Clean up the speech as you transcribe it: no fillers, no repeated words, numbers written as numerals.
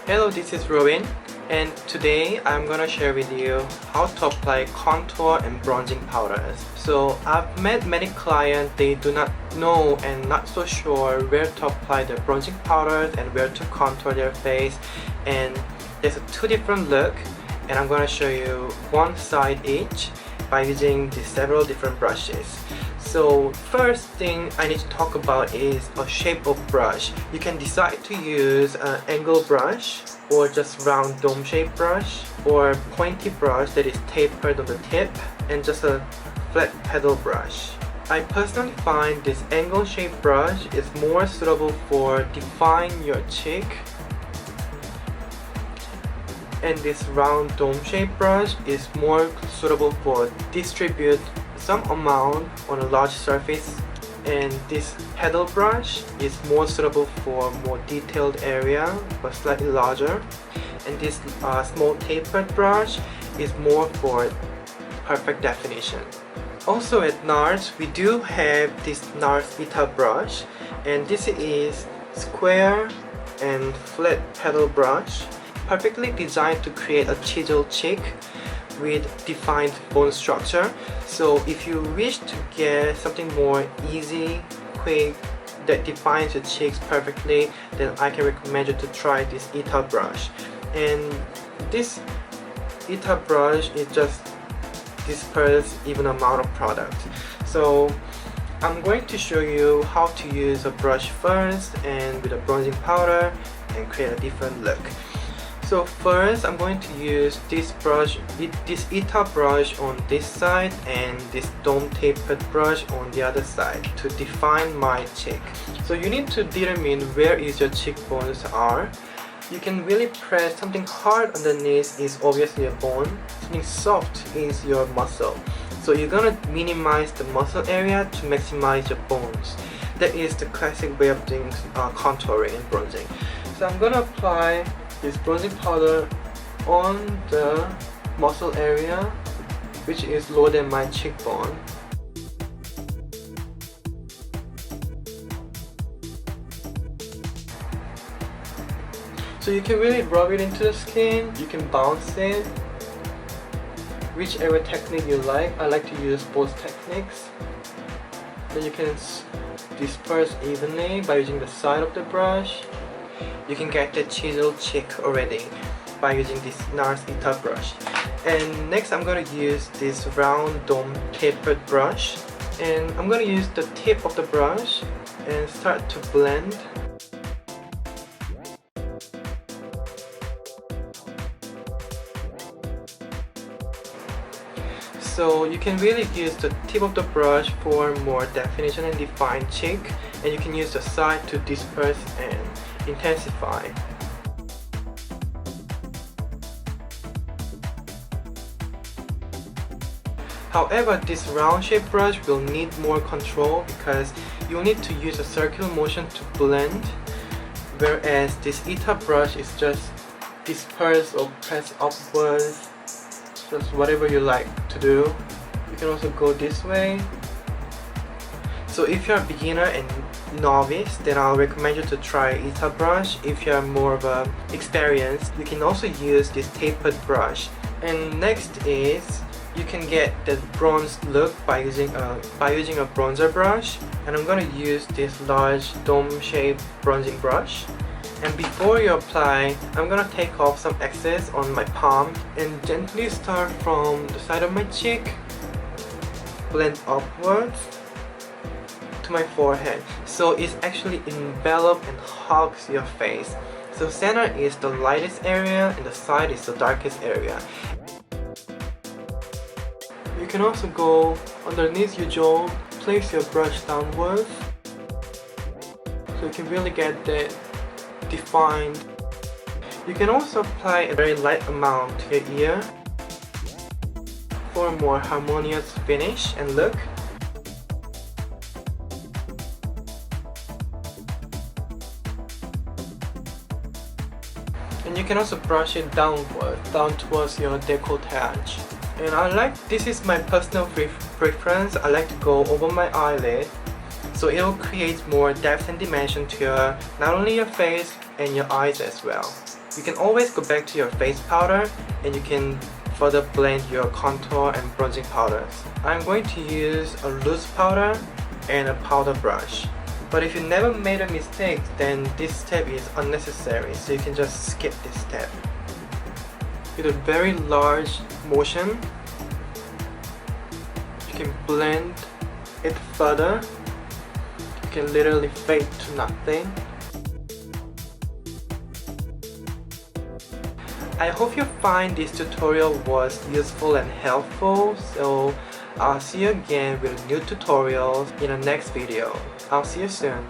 Hello, this is Robin, and today I'm gonna share with you how to apply contour and bronzing powders. So I've met many clients, they do not know and not so sure where to apply their bronzing powders and where to contour their face, and there's two different looks, and I'm gonna show you one side each by using the several different brushes. So first thing I need to talk about is a shape of brush. You can decide to use an angle brush or just round dome shape brush or pointy brush that is tapered on the tip and just a flat pedal brush. I personally find this angle shape brush is more suitable for defining your cheek, and this round dome shape brush is more suitable for distribute some amount on a large surface, and this pedal brush is more suitable for more detailed area but slightly larger, and this small tapered brush is more for perfect definition. Also at NARS we do have this NARS Vita brush, and this is square and flat pedal brush perfectly designed to create a chiseled cheek with defined bone structure. So if you wish to get something more easy, quick, that defines your cheeks perfectly, then I can recommend you to try this Ita brush. And this Ita brush is just disperse even amount of product. So I'm going to show you how to use a brush first and with a bronzing powder and create a different look. So first I'm going to use this brush, this Ita brush on this side and this dome tapered brush on the other side to define my cheek. So you need to determine where is your cheekbones are. You can really press something hard underneath is obviously a bone, something soft is your muscle. So you're gonna minimize the muscle area to maximize your bones. That is the classic way of doing contouring and bronzing. So I'm gonna apply this bronzing powder on the muscle area which is lower than my cheekbone. So you can really rub it into the skin, you can bounce it, whichever technique you like. I like to use both techniques. Then you can disperse evenly by using the side of the brush. You can get the chiseled cheek already by using this NARS Ita brush. And next I'm going to use this round dome tapered brush, and I'm going to use the tip of the brush and start to blend. So you can really use the tip of the brush for more definition and defined cheek, and you can use the side to disperse and intensify. However, this round shape brush will need more control because you'll need to use a circular motion to blend, whereas this Ita brush is just disperse or press upwards, just whatever you like to do. You can also go this way. So if you're a beginner and novice, then I'll recommend you to try Ita brush. If you're more of a experienced, you can also use this tapered brush. And next is you can get the bronzed look by using a bronzer brush, and I'm gonna use this large dome shaped bronzing brush. And before you apply, I'm gonna take off some excess on my palm and gently start from the side of my cheek, blend upwards to my forehead. So it's actually enveloped and hugs your face. So center is the lightest area and the side is the darkest area. You can also go underneath your jaw, place your brush downwards, so you can really get that defined. You can also apply a very light amount to your ear for a more harmonious finish and look. And you can also brush it downward, down towards your décolletage. And this is my personal preference, I like to go over my eyelid, so it will create more depth and dimension to not only your face and your eyes as well. You can always go back to your face powder and you can further blend your contour and bronzing powders. I'm going to use a loose powder and a powder brush. But if you never made a mistake, then this step is unnecessary, so you can just skip this step. With a very large motion, you can blend it further. You can literally fade to nothing. I hope you find this tutorial was useful and helpful, so I'll see you again with new tutorials in the next video. I'll see you soon.